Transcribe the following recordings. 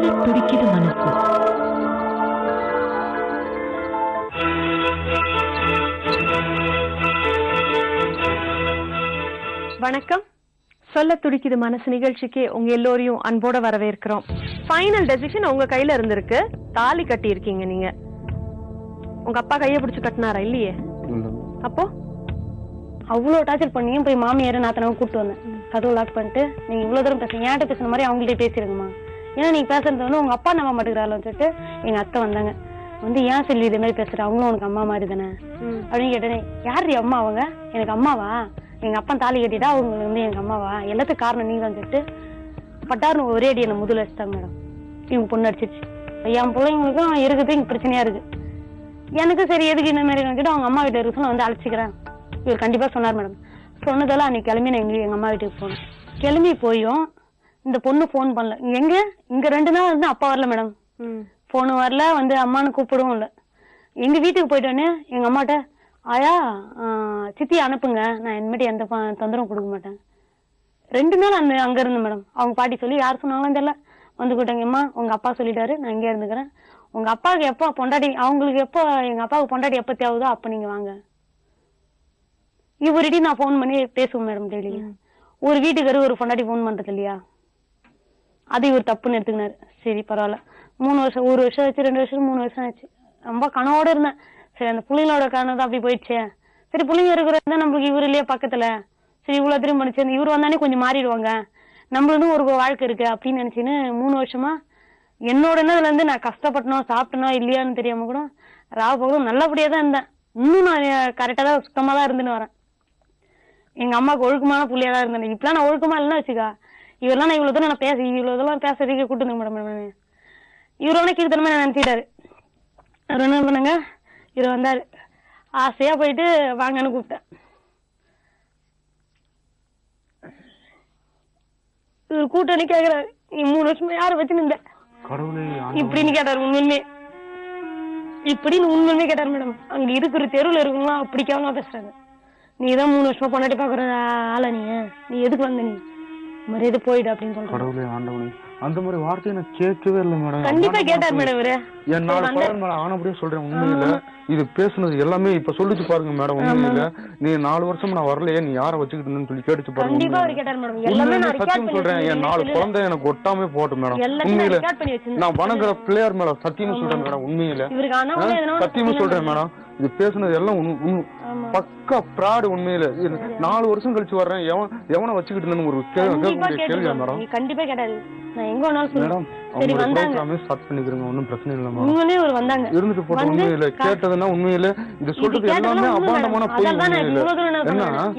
துடிக்குது மனசு. வணக்கம். சொல்ல துடிக்குது மனசு நிகழ்ச்சிக்கு உங்க எல்லோரையும் அன்போட வரவேற்கிறோம். ஃபைனல் டெசிஷன் உங்க கையில இருந்திருக்கு. தாலி கட்டி இருக்கீங்க நீங்க. உங்க அப்பா கைய பிடிச்சு கட்டினாரா? இல்லையே. அப்போ அவ்வளவு டார்ச்சர் பண்ணியும் போய் மாமியார நாத்தனாவும் கூப்பிட்டு வந்தேன். கதவு லாக் பண்ணிட்டு நீங்க இவ்வளவு தூரம் பேசுறீங்க, ஏன்ட்ட பேசுன மாதிரி அவங்கள்ட்ட பேசிருங்கம்மா, ஏன்னா நீங்க பேசுறது வந்து உங்க அப்பா நம்ப மாட்டேங்கிறாள்னு சொல்லிட்டு எங்க அத்தை வந்தாங்க. வந்து ஏன் சொல்லி இதே மாதிரி பேசுற, அவங்களும் உனக்கு அம்மா மாதிரி தானே அப்படின்னு கேட்டேன். யாரு அம்மா? அவங்க எனக்கு அம்மாவா? எங்க அப்பா தாலி கட்டிட்டா அவங்க வந்து எனக்கு அம்மாவா? எல்லாத்துக்கும் காரணம் நீங்க தான் சொல்லிட்டு பட்டாருன்னு ஒரே அடி என்ன முதல்ல வச்சுட்டாங்க மேடம். இவங்க பொண்ணு அடிச்சிருச்சு. என் பிள்ளைங்களுக்கும் இருக்குது இங்க பிரச்சனையா இருக்கு. எனக்கு சரி எதுக்கு இந்த மாதிரி வந்துட்டு அவங்க அம்மா வீட்டு இருக்கு வந்து அழைச்சிக்கிறேன் இவர் கண்டிப்பா சொன்னார் மேடம். சொன்னதெல்லாம் அன்னைக்கு கிளம்பி நான் எங்க அம்மா வீட்டுக்கு போனேன். கிளம்பி போயும் இந்த பொண்ணு போன் பண்ணல. எங்க இங்க 2 நாள் வந்து அப்பா வரல மேடம். போனும் வரல, வந்து அம்மானு கூப்பிடவும் இல்லை. எங்க வீட்டுக்கு போயிட்டோன்னு எங்க அம்மாட்ட ஆயா சித்தி அனுப்புங்க, நான் இனிமேட்டு எந்த தொந்தரவும் கொடுக்க மாட்டேன். 2 நாள் அங்க இருந்தேன் மேடம். அவங்க பாட்டி சொல்லி யார் சொன்னாலும் தெரியல வந்து கூட்டாங்கம்மா, உங்க அப்பா சொல்லிட்டாரு நான் இங்கே இருந்துக்கிறேன், உங்க அப்பாவுக்கு எப்போ பொண்டாட்டி, அவங்களுக்கு எப்போ எங்க அப்பாவுக்கு பொண்டாட்டி எப்போ தேவைதோ அப்ப நீங்க வாங்க. இவரிட்டி நான் போன் பண்ணி பேசுவேன் மேடம் டெய்லி. ஒரு வீட்டுக்காரு ஒரு பொண்டாட்டி போன் பண்றது இல்லையா, அது இவர் தப்புன்னு எடுத்துக்கினாரு. சரி பரவாயில்ல. 3 வருஷம் 1 வருஷம் ஆச்சு, 2 வருஷம் 3 வருஷம் ஆச்சு. ரொம்ப கனவோட இருந்தேன். சரி அந்த பிள்ளைங்களோட கனவு தான் அப்படி போயிடுச்சு. சரி பிள்ளைங்க இருக்கிறதா நம்மளுக்கு இவரு இல்லையா பக்கத்துல, சரி இவ்வளவு திரும்ப பண்ணிச்சு, இவர் வந்தானே கொஞ்சம் மாறிடுவாங்க, நம்மளும் ஒரு வாழ்க்கை இருக்கு அப்படின்னு நினைச்சுன்னு 3 வருஷமா என்னோட என்னதுல இருந்து நான் கஷ்டப்பட்டனோ சாப்பிட்டனோ இல்லையான்னு தெரியாம கூட ராவபோதும் நல்லபடியா தான் இருந்தேன். இன்னும் நான் கரெக்டா தான் சுத்தமா தான் இருந்துன்னு வரேன். எங்க அம்மாவுக்கு ஒழுக்கமான புள்ளியா தான் இருந்தேன். இப்பெல்லாம் நான் ஒழுக்கமா இல்லைன்னா வச்சுக்கா, இவரெல்லாம் நான் இவ்வளவு தூரம் நான் இவ்வளவு தூரம் பேசுறதுக்கு கூட்டு வந்து மேடம். இவரோட கீழ்த்தனமா நான் நினைச்சிட்டாரு. அவர் என்ன பண்ணாங்க, இவர் வந்தாரு, ஆசையா போயிட்டு வாங்கன்னு கூப்பிட்டேன். இவர் கூட்டணி கேக்குறாரு, நீ 3 வருஷமா யார வச்சு நின்ற இப்படின்னு கேட்டாரு. உண்மையுமே இப்படின்னு உண்மையுமே கேட்டாரு மேடம். அங்க இருக்கிற தெருவுல இருக்குங்களா அப்படி கேவலமா பேசுறாங்க. நீதான் 3 வருஷமா பொண்டாட்டி பாக்குற ஆள, நீ எதுக்கு வந்த, நீ மரியாதை போயிடு அப்படின்னு சொல்றாங்க. அந்த மாதிரி வார்த்தையை நான் கேட்கவே இல்லை மேடம். கண்டிப்பா கேட்டார் மேடம். இவரு என் 4 படம் மேடம் ஆனபடியே சொல்றேன். உண்மையில இது பேசுனது எல்லாமே இப்ப சொல்லிச்சு பாருங்க மேடம். உண்மையில நீ 4 வருஷம் நான் வரலையே, நீ யாரை வச்சுக்கிட்டு சொல்லி கேட்டுச்சு பாருங்க. கண்டிப்பா அவர் கேட்டார் மேடம். எல்லாமே நான் சத்தியம் சொல்றேன், என் 4 குழந்தை எனக்கு ஒட்டாமே போட்டு மேடம். உண்மையில நான் வணங்குற பிள்ளையார் மேடம் சத்தியம் சொல்றேன் மேடம். உண்மையில சத்தியமா சொல்றேன் மேடம். இது பேசுனது எல்லாம் பக்கா பிராடு. உண்மையில 4 வருஷம் கழிச்சு வர்றேன், எவனை வச்சுக்கிட்டு ஒரு கேள்வி மேடம். கண்டிப்பா கேட்டாரு. நான் எங்க வேணாலும் மேடம் அவங்க ப்ரோகிராமே ஸ்டார்ட் பண்ணிக்கிறேங்க, ஒன்னும் பிரச்சனை இல்ல மேடம். உண்மையிலே ஒரு வந்தாங்க இருந்துட்டு போட்டு. உண்மையில கேட்டதுன்னா உண்மையில இது சொல்றது எல்லாமே அபாண்டமான பொய்.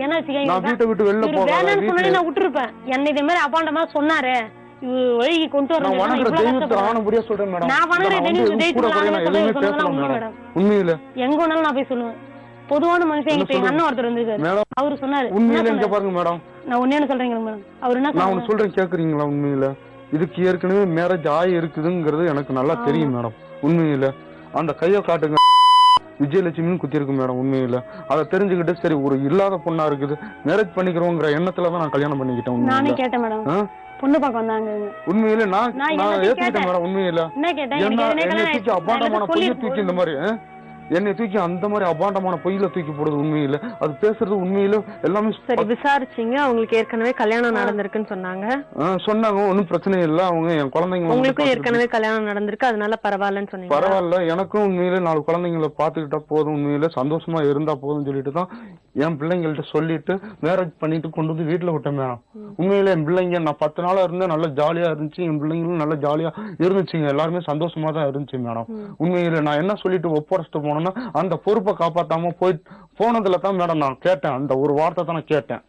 என்ன நான் வீட்டை விட்டு வெளில போறேன் நான் விட்டுருப்பேன். என்ன இதே மாதிரி அபாண்டமா சொன்னாரு, வழிக்கு கொண்டு வரணும். உண்மையில எங்க வேணாலும் நான் போய் சொல்லுவேன். பொதுவான மனுஷன் எங்க அண்ணன் ஒருத்தர் இருந்திருக்காரு, அவரு சொன்னாரு. உண்மையில இங்க பாருங்க மேடம், நான் ஒண்ணு சொல்றேங்க மேடம். அவரு என்ன நான் ஒண்ணு சொல்றேன் கேக்குறீங்களா? உண்மையில இதுக்கு ஏற்கனவே மேரேஜ் ஆகி இருக்குதுங்கிறது எனக்கு நல்லா தெரியும் மேடம். உண்மையில அந்த கையை காட்டுங்க, விஜயலட்சுமின்னு குத்தி இருக்கு மேடம். உண்மையில அதை தெரிஞ்சுக்கிட்டு சரி ஒரு இல்லாத பொண்ணா இருக்குது மேரேஜ் பண்ணிக்கிறோங்கிற எண்ணத்துலதான் நான் கல்யாணம் பண்ணிக்கிட்டேன். நானே கேட்டேன் மேடம், பொண்ணு பார்க்க வந்தாங்க. உண்மையில நான் ஏத்துக்கிட்டேன் மேடம். உண்மையில என்ன தூக்கி அபாண்டமான பொய்யை தூக்கி இந்த மாதிரி என்னை தூக்கி அந்த மாதிரி அபாண்டமான பொய்யில தூக்கி போடுறது. உண்மையில அது பேசுறது உண்மையில எல்லாமே சரி. விசாரிச்சீங்க, அவங்களுக்கு ஏற்கனவே கல்யாணம் நடந்திருக்குன்னு சொன்னாங்க. சொன்னாங்க ஒன்னும் பிரச்சனை இல்ல, அவங்க என் குழந்தைங்க உங்களுக்கும் ஏற்கனவே கல்யாணம் நடந்திருக்கு, அதனால பரவாயில்லன்னு சொன்னீங்க. பரவாயில்ல, எனக்கும் உண்மையில 4 குழந்தைங்களை பாத்துக்கிட்டா போதும், உண்மையில சந்தோஷமா இருந்தா போதும் சொல்லிட்டு தான் என் பிள்ளைங்கள்ட்ட சொல்லிட்டு மேரேஜ் பண்ணிட்டு கொண்டு வந்து வீட்டுல விட்டேன் மேடம். உண்மையில என் பிள்ளைங்க நான் 10 நாளா இருந்தேன், நல்லா ஜாலியா இருந்துச்சு. என் பிள்ளைங்களும் நல்லா ஜாலியா இருந்துச்சுங்க, எல்லாருமே சந்தோஷமா தான் இருந்துச்சு மேடம். உண்மையில நான் என்ன சொல்லிட்டு ஒப்படைச்சிட்டு போனேன்னா அந்த பொறுப்பை காப்பாத்தாம போனதுல தான் மேடம் நான் கேட்டேன். அந்த ஒரு வார்த்தை தான் நான் கேட்டேன்.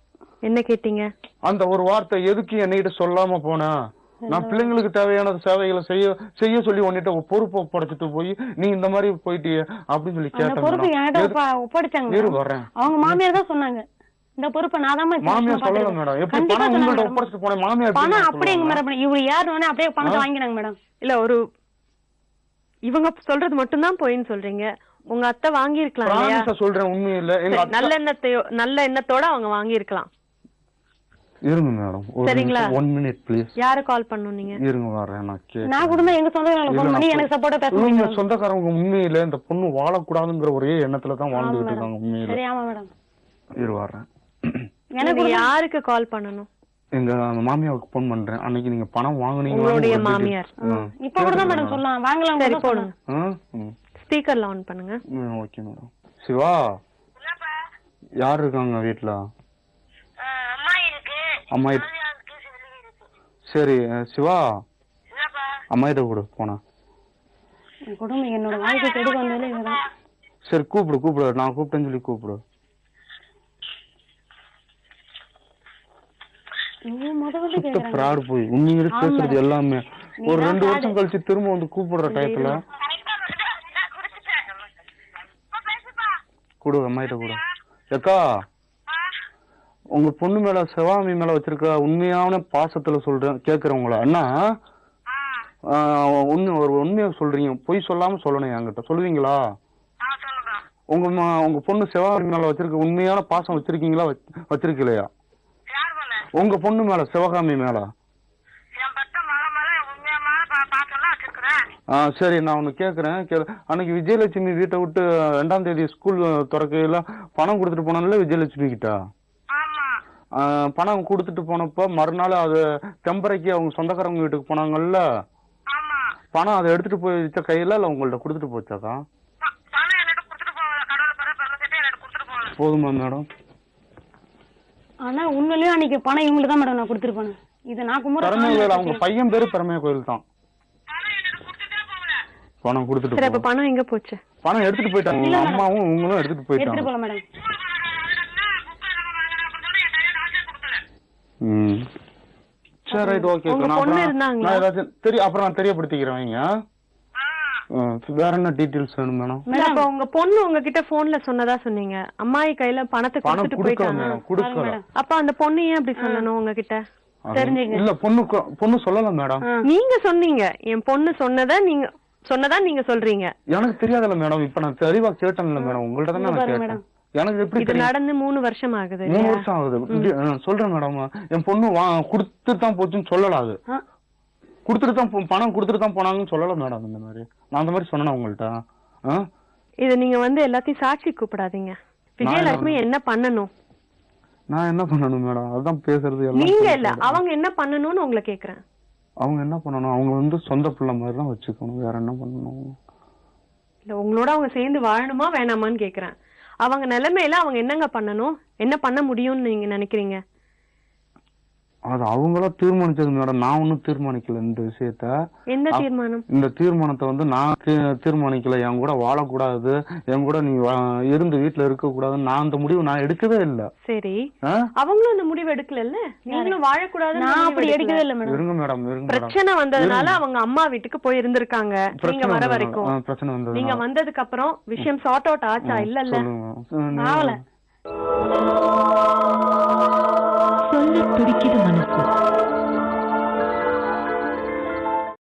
என்ன கேட்டீங்க? அந்த ஒரு வார்த்தை எதுக்கு என்னைகிட்ட சொல்லாம போனேன், நான் பிள்ளைங்களுக்கு தேவையான சேவைகளை செய்ய சொல்லி உன்னிட்ட பொறுப்பை ஒப்படைச்சிட்டு போய் நீ இந்த மாதிரி போயிட்டியே அப்படின்னு சொல்லி கேட்டேன். அவங்க மாமியார் தான் சொன்னாங்க இந்த பொறுப்பை. நான் தான் மாமியார் சொல்லல மேடம். எப்படி பணம் உங்கள்ட்ட ஒப்படைச்சிட்டு போனேன், மாமியார் பணம் அப்படியே எங்க மேடம் இவரு யாருன்னு அப்படியே பணத்தை வாங்கினாங்க மேடம். இல்ல ஒரு இவங்க சொல்றது மட்டும்தான் போயின்னு சொல்றீங்க. உங்க அத்தை வாங்கி இருக்கலாம் சொல்றேன். உண்மையில நல்ல எண்ணத்தோட அவங்க வாங்கி இருக்கலாம். இருங்க மேடம் சரிங்களா? 1 minute ப்ளீஸ். யாரு கால் பண்ணணும் நீங்க? இருங்க வரேன் நான் நான் கூட எங்க சொந்தக்காரங்களுக்கு ஃபோன் பண்ணி எனக்கு சப்போர்ட்டா பேசுறேன். உங்க சொந்தக்காரங்க உண்மையில இந்த பொண்ணு வாழக்கூடாதுங்கிற ஒரே எண்ணத்துல தான் வாழ்ந்துட்டு இருக்காங்க உண்மையில. சரி ஆமா மேடம். இரு வரேன். எனக்கு யாருக்கு கால் பண்ணணும்? எங்க மாமியாருக்கு ஃபோன் பண்றேன். அன்னைக்கு நீங்க பணம் வாங்குனீங்க. உங்களுடைய மாமியார். இப்ப கூட தான் மேடம் சொல்லலாம். வாங்கலாம் சரி போடுங்க. ம் ஸ்பீக்கர்ல ஆன் பண்ணுங்க. Okay madam. சிவா யார் இருக்காங்க வீட்ல? அம்மா இருக்கு. சரி சிவா அம்மாயிட்ட கூட போனா குடும்பம் என்னோட வாழ்க்கை கெடுக்க வந்தாலே இதுதான். சரி கூப்பிடு நான் கூப்பிட்டேன்னு சொல்லி கூப்பிடு. ஃப்ராட் போய் உண்மையிலே பேசுறது எல்லாமே ஒரு 2 வருஷம் கழிச்சு திரும்ப வந்து கூப்பிடுற டயத்துல கூடு அம்மாயிட்ட கூட. ஏக்கா உங்க பொண்ணு மேல சிவாமி மேல வச்சிருக்க உண்மையான பாசத்துல சொல்றேன் கேக்குறவங்கள அண்ணா ஒரு உண்மையை சொல்றீங்க, பொய் சொல்லாம சொல்லணும் என்கிட்ட சொல்லுவீங்களா? உங்க பொண்ணு சிவாமி மேல வச்சிருக்க உண்மையான பாசம் வச்சிருக்கீங்களா வச்சிருக்கலையா? உங்க பொண்ணு மேல சிவகாமி மேல? சரி நான் ஒண்ணு கேக்குறேன். அன்னைக்கு விஜயலட்சுமி வீட்டை விட்டு 2ஆம் தேதி ஸ்கூல் திறக்கையில பணம் கொடுத்துட்டு போனால விஜயலட்சுமி கிட்ட பணம் கொடுத்துட்டு போனப்ப மறுநாள் அது தெம்பரைக்கு அவங்க சொந்தக்காரங்க வீட்டுக்கு போனாங்கல்ல, பணம் அதை எடுத்துட்டு போய் வச்ச கையில இல்ல உங்கள்ட்ட கொடுத்துட்டு போச்சாக்கா? போதுமா மேடம்? ஆனா உண்மையிலேயே அன்னைக்கு பணம் இவங்களுக்கு தான் மேடம் நான் கொடுத்துருப்பேன். இது நான் குமரன் அவங்க பையன் பேரு பெருமையா கோயில் தான். பணம் கொடுத்துட்டு சரி அப்ப பணம் எங்க போச்சு? பணம் எடுத்துட்டு போயிட்டாங்க. அம்மாவும் உங்களும் எடுத்துட்டு போயிட்டாங்க. எடுத்துட்டு போல மேடம். சரி ரைட் ஓகே. நான் ஏதாச்சும் அப்புறம் நான் தெரியப்படுத்திக்கிறேன் வைங்க. வேற என்ன டீடைல்ஸ் வேணும் மேடம்? அப்ப உங்க பொண்ணு உங்ககிட்ட போன்ல சொன்னதா சொன்னீங்க, அம்மாயி கையில பணத்தை கொடுத்துட்டு போயிட்டாங்க. அப்ப அந்த பொண்ணு ஏன் அப்படி சொல்லணும் உங்ககிட்ட? தெரிஞ்சுங்க. இல்ல பொண்ணு சொல்லல மேடம். நீங்க சொன்னீங்க என் பொண்ணு சொன்னதா நீங்க சொல்றீங்க. எனக்கு தெரியாதுல்ல மேடம். இப்ப நான் தெளிவா கேட்டேன்ல மேடம், உங்கள்ட்ட தானே நான் கேட்டேன். எனக்கு எப்படி இது நடந்து 3 வருஷம் ஆகுது. 3 வருஷம் ஆகுது. சொல்றேன் மேடம், என் பொண்ணு கொடுத்துட்டு தான் போச்சுன்னு சொல்லல. அது கொடுத்துட்டு தான் பணம் கொடுத்துட்டு தான் போனாங்கன்னு சொல்லல மேடம். இந்த மாதிரி நான் அந்த மாதிரி சொன்னேன் உங்கள்ட்ட. இது நீங்க எல்லாத்தையும் சாட்சி கூப்பிடாதீங்க. விஜயலட்சுமி என்ன பண்ணணும்? நான் என்ன பண்ணணும் மேடம்? அதான் பேசுறது எல்லாம். நீங்க இல்ல, அவங்க என்ன பண்ணணும்னு உங்களை கேக்குறேன். அவங்க என்ன பண்ணணும்? அவங்க சொந்த பிள்ளை மாதிரி தான் வச்சுக்கணும். வேற என்ன பண்ணணும்? இல்ல உங்களோட அவங்க சேர்ந்து வாழணுமா வேணாமான்னு கேக்குறேன். அவங்க நிலைமையில அவங்க என்னங்க பண்ணணும், என்ன பண்ண முடியும்னு நீங்க நினைக்கிறீங்க? அது அவங்களா தீர்மானிச்சது மேடம். நான் ஒன்னும் தீர்மானிக்கல இந்த விஷயத்த. எந்த தீர்மானம்? இந்த தீர்மானத்தை நான் தீர்மானிக்கல. என் கூட வாழக்கூடாது, என் கூட நீ இருந்து வீட்டுல இருக்க கூடாது, நான் அந்த முடிவு நான் எடுக்கவே இல்ல. சரி அவங்களும் அந்த முடிவு எடுக்கல. நீங்களும் வாழக்கூடாது நான் அப்படி எடுக்கவே இல்ல மேடம். இருங்க மேடம் இருங்க. பிரச்சனை வந்ததுனால அவங்க அம்மா வீட்டுக்கு போய் இருந்திருக்காங்க. நீங்க வர வரைக்கும் பிரச்சனை வந்தது. நீங்க வந்ததுக்கு அப்புறம் விஷயம் சார்ட் அவுட் ஆச்சா? இல்ல ஆவல. சொல்ல துடிக்குது மனசு.